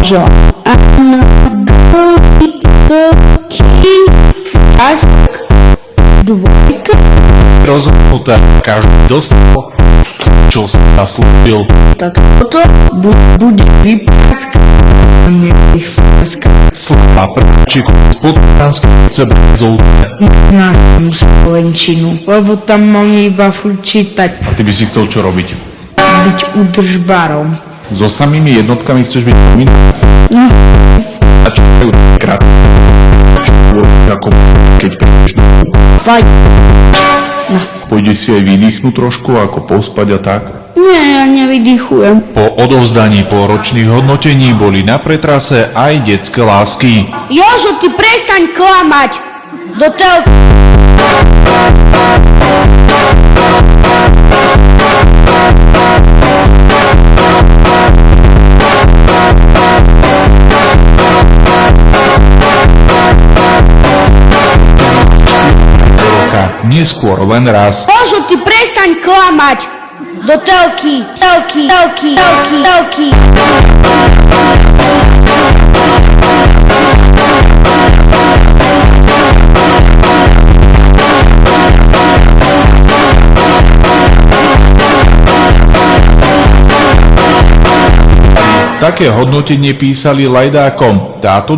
že dvojka. Rozhodnuté, každý dostal, čo sa zaslúbil. Tak toto bude vypraskané. Slabá prčiku z podkánskej brezovce. Na slovenčinu, lebo tam mám iba furt čítať, A ty by si chcel čo robiť? byť udržbárom. So samými jednotkami chceš byť povinný? No. A čo majú krát? Ako keď prídeš na... Fajn. No. Pôjdeš si aj vydýchnuť trošku, ako pospať a tak? Nie, ja nevydychujem. Po odovzdaní pôročných hodnotení boli na pretrase aj detské lásky. Jožo, ty prestaň klamať! Do toho... Neskôr len raz. Jožo, ty prestaň klamať! Do telky, telky, telky, telky, telky. Také hodnotenie písali lajdákom. Táto.